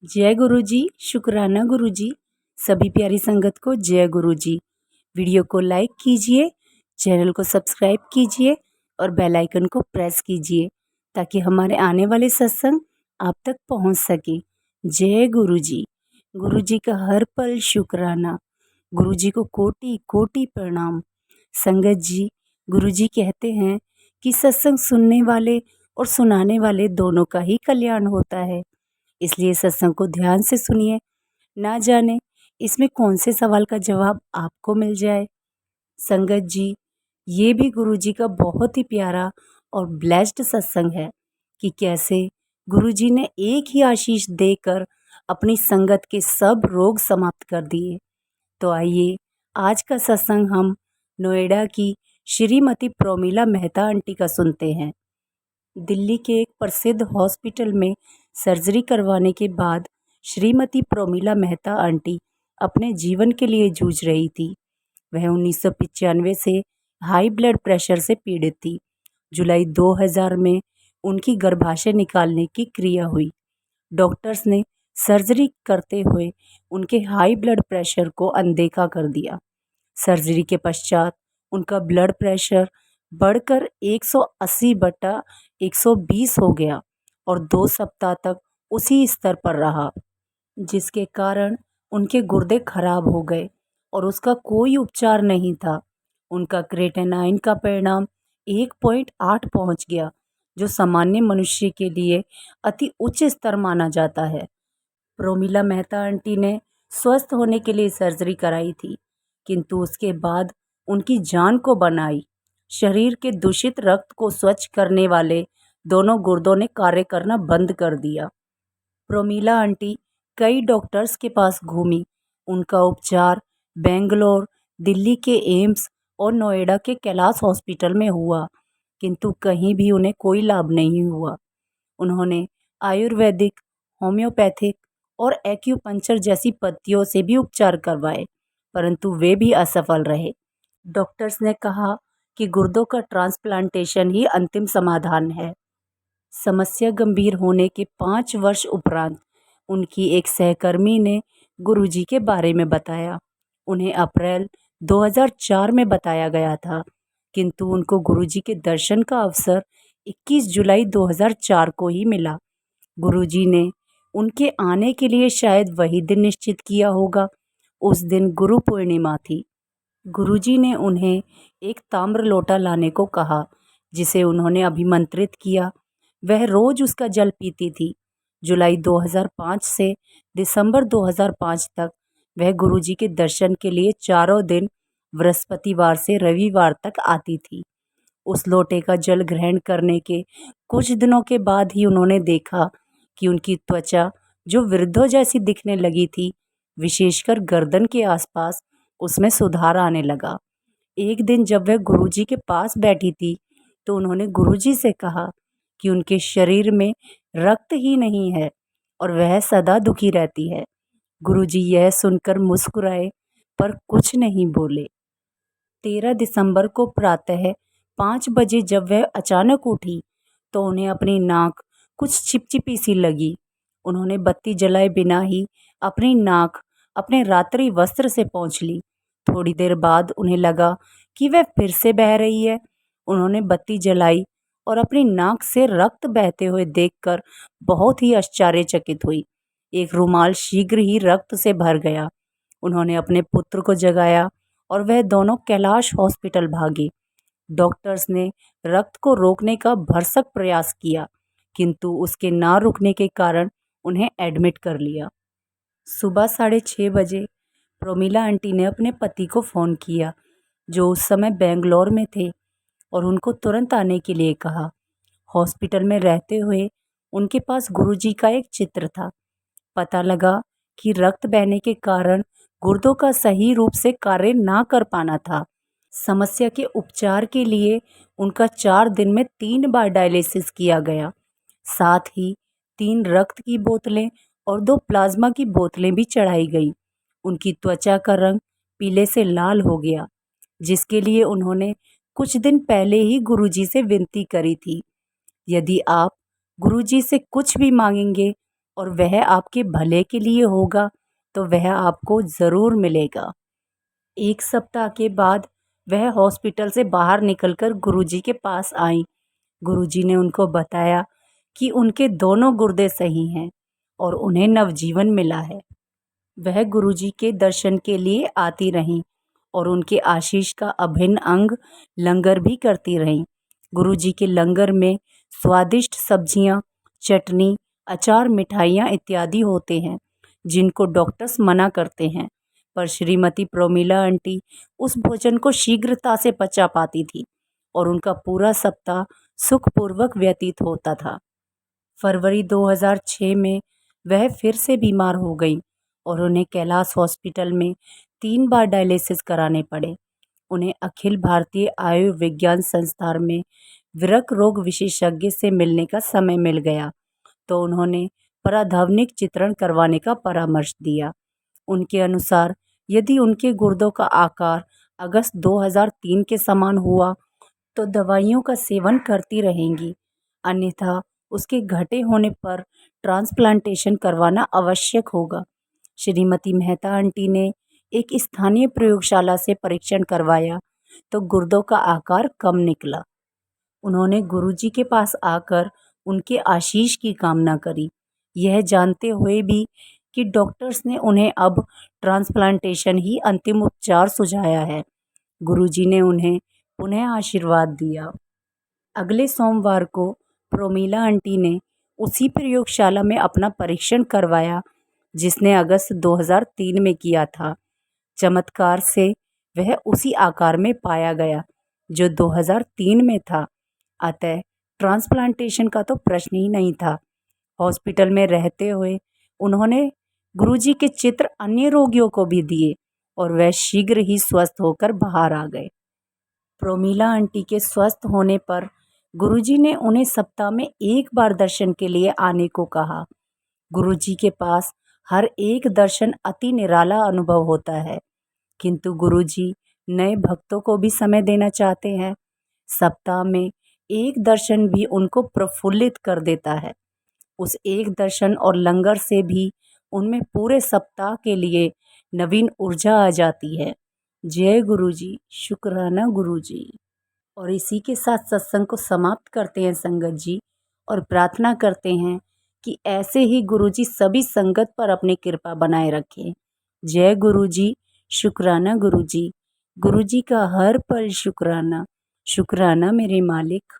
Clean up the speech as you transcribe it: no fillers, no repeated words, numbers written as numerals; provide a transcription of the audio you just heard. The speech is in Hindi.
जय गुरु जी। शुक्राना गुरु जी। सभी प्यारी संगत को जय गुरु जी। वीडियो को लाइक कीजिए, चैनल को सब्सक्राइब कीजिए और बेल आइकन को प्रेस कीजिए ताकि हमारे आने वाले सत्संग आप तक पहुंच सके। जय गुरु जी। गुरु जी का हर पल शुक्राना। गुरु जी को कोटि कोटि प्रणाम। संगत जी, गुरु जी कहते हैं कि सत्संग सुनने वाले और सुनाने वाले दोनों का ही कल्याण होता है, इसलिए सत्संग को ध्यान से सुनिए। ना जाने इसमें कौन से सवाल का जवाब आपको मिल जाए। संगत जी, ये भी गुरु जी का बहुत ही प्यारा और ब्लेस्ड सत्संग है कि कैसे गुरु जी ने एक ही आशीष देकर अपनी संगत के सब रोग समाप्त कर दिए। तो आइए आज का सत्संग हम नोएडा की श्रीमती प्रोमिला मेहता आंटी का सुनते हैं। दिल्ली के एक प्रसिद्ध हॉस्पिटल में सर्जरी करवाने के बाद श्रीमती प्रोमिला मेहता आंटी अपने जीवन के लिए जूझ रही थी। वह 1995 से हाई ब्लड प्रेशर से पीड़ित थी। जुलाई 2000 में उनकी गर्भाशय निकालने की क्रिया हुई। डॉक्टर्स ने सर्जरी करते हुए उनके हाई ब्लड प्रेशर को अनदेखा कर दिया। सर्जरी के पश्चात उनका ब्लड प्रेशर बढ़कर 180/120 हो गया और 2 सप्ताह तक उसी स्तर पर रहा, जिसके कारण उनके गुर्दे खराब हो गए और उसका कोई उपचार नहीं था। उनका क्रेटेनाइन का परिणाम 1.8 पहुंच गया, जो सामान्य मनुष्य के लिए अति उच्च स्तर माना जाता है। प्रोमिला मेहता आंटी ने स्वस्थ होने के लिए सर्जरी कराई थी, किंतु उसके बाद उनकी जान को बनाई। शरीर के दूषित रक्त को स्वच्छ करने वाले दोनों गुर्दों ने कार्य करना बंद कर दिया। प्रोमिला आंटी कई डॉक्टर्स के पास घूमी। उनका उपचार बेंगलोर, दिल्ली के एम्स और नोएडा के कैलाश हॉस्पिटल में हुआ, किंतु कहीं भी उन्हें कोई लाभ नहीं हुआ। उन्होंने आयुर्वेदिक, होम्योपैथिक और एक्यूपंक्चर जैसी पद्धतियों से भी उपचार करवाए, परंतु वे भी असफल रहे। डॉक्टर्स ने कहा कि गुर्दों का ट्रांसप्लांटेशन ही अंतिम समाधान है। समस्या गंभीर होने के 5 वर्ष उपरांत उनकी एक सहकर्मी ने गुरुजी के बारे में बताया। उन्हें अप्रैल 2004 में बताया गया था, किंतु उनको गुरुजी के दर्शन का अवसर 21 जुलाई 2004 को ही मिला। गुरुजी ने उनके आने के लिए शायद वही दिन निश्चित किया होगा। उस दिन गुरु पूर्णिमा थी। गुरुजी ने उन्हें एक ताम्र लोटा लाने को कहा, जिसे उन्होंने अभिमंत्रित किया। वह रोज उसका जल पीती थी। जुलाई 2005 से दिसंबर 2005 तक वह गुरुजी के दर्शन के लिए चारों दिन बृहस्पतिवार से रविवार तक आती थी। उस लोटे का जल ग्रहण करने के कुछ दिनों के बाद ही उन्होंने देखा कि उनकी त्वचा, जो वृद्धों जैसी दिखने लगी थी, विशेषकर गर्दन के आसपास, उसमें सुधार आने लगा। एक दिन जब वह गुरुजी के पास बैठी थी, तो उन्होंने गुरुजी से कहा कि उनके शरीर में रक्त ही नहीं है और वह सदा दुखी रहती है। गुरुजी यह सुनकर मुस्कुराए, पर कुछ नहीं बोले। 13 दिसंबर को प्रातः 5 बजे जब वह अचानक उठी, तो उन्हें अपनी नाक कुछ चिपचिपी सी लगी। उन्होंने बत्ती जलाए बिना ही अपनी नाक अपने रात्रि वस्त्र से पोंछ ली। थोड़ी देर बाद उन्हें लगा कि वह फिर से बह रही है। उन्होंने बत्ती जलाई और अपनी नाक से रक्त बहते हुए देखकर बहुत ही आश्चर्यचकित हुई। एक रुमाल शीघ्र ही रक्त से भर गया। उन्होंने अपने पुत्र को जगाया और वह दोनों कैलाश हॉस्पिटल भागे। डॉक्टर्स ने रक्त को रोकने का भरसक प्रयास किया, किंतु उसके ना रुकने के कारण उन्हें एडमिट कर लिया। सुबह 6:30 बजे प्रोमिला आंटी ने अपने पति को फ़ोन किया, जो उस समय बेंगलोर में थे, और उनको तुरंत आने के लिए कहा। हॉस्पिटल में रहते हुए उनके पास गुरुजी का एक चित्र था। पता लगा कि रक्त बहने के कारण गुर्दों का सही रूप से कार्य ना कर पाना था। समस्या के उपचार के लिए उनका 4 दिन में 3 बार डायलिसिस किया गया। साथ ही 3 रक्त की बोतलें और 2 प्लाज्मा की बोतलें भी चढ़ाई गई। उनकी त्वचा का रंग पीले से लाल हो गया, जिसके लिए उन्होंने कुछ दिन पहले ही गुरुजी से विनती करी थी। यदि आप गुरुजी से कुछ भी मांगेंगे और वह आपके भले के लिए होगा तो वह आपको ज़रूर मिलेगा। 1 सप्ताह के बाद वह हॉस्पिटल से बाहर निकलकर गुरुजी के पास आईं। गुरुजी ने उनको बताया कि उनके दोनों गुर्दे सही हैं और उन्हें नवजीवन मिला है। वह गुरुजी के दर्शन के लिए आती रहीं और उनके आशीष का अभिन्न अंग लंगर भी करती रहीं। गुरुजी के लंगर में स्वादिष्ट सब्जियां, चटनी, अचार, मिठाइयाँ इत्यादि होते हैं जिनको डॉक्टर्स मना करते हैं, पर श्रीमती प्रोमिला आंटी उस भोजन को शीघ्रता से पचा पाती थी और उनका पूरा सप्ताह सुखपूर्वक व्यतीत होता था। फरवरी 2006 में वह फिर से बीमार हो गई और उन्हें कैलाश हॉस्पिटल में 3 बार डायलिसिस कराने पड़े। उन्हें अखिल भारतीय आयुर्विज्ञान संस्थान में वृक्क रोग विशेषज्ञ से मिलने का समय मिल गया तो उन्होंने पराधवनिक चित्रण करवाने का परामर्श दिया। उनके अनुसार यदि उनके गुर्दों का आकार अगस्त 2003 के समान हुआ तो दवाइयों का सेवन करती रहेंगी, अन्यथा उसके घटे होने पर ट्रांसप्लांटेशन करवाना आवश्यक होगा। श्रीमती मेहता आंटी ने एक स्थानीय प्रयोगशाला से परीक्षण करवाया तो गुर्दों का आकार कम निकला। उन्होंने गुरुजी के पास आकर उनके आशीष की कामना करी, यह जानते हुए भी कि डॉक्टर्स ने उन्हें अब ट्रांसप्लांटेशन ही अंतिम उपचार सुझाया है। गुरुजी ने उन्हें पुनः आशीर्वाद दिया। अगले सोमवार को प्रोमिला आंटी ने उसी प्रयोगशाला में अपना परीक्षण करवाया जिसने अगस्त 2003 में किया था। चमत्कार से वह उसी आकार में पाया गया जो 2003 में था, अतः ट्रांसप्लांटेशन का तो प्रश्न ही नहीं था। हॉस्पिटल में रहते हुए उन्होंने गुरुजी के चित्र अन्य रोगियों को भी दिए और वह शीघ्र ही स्वस्थ होकर बाहर आ गए। प्रोमिला आंटी के स्वस्थ होने पर गुरुजी ने उन्हें सप्ताह में 1 बार दर्शन के लिए आने को कहा। गुरुजी के पास हर एक दर्शन अति निराला अनुभव होता है, किंतु गुरुजी नए भक्तों को भी समय देना चाहते हैं। सप्ताह में 1 दर्शन भी उनको प्रफुल्लित कर देता है। उस 1 दर्शन और लंगर से भी उनमें पूरे सप्ताह के लिए नवीन ऊर्जा आ जाती है। जय गुरुजी, शुक्राना गुरुजी। और इसी के साथ सत्संग को समाप्त करते हैं संगत जी, और प्रार्थना करते हैं कि ऐसे ही गुरुजी सभी संगत पर अपनी कृपा बनाए रखें। जय गुरुजी, शुक्राना गुरुजी। गुरुजी का हर पल शुक्राना, शुक्राना मेरे मालिक।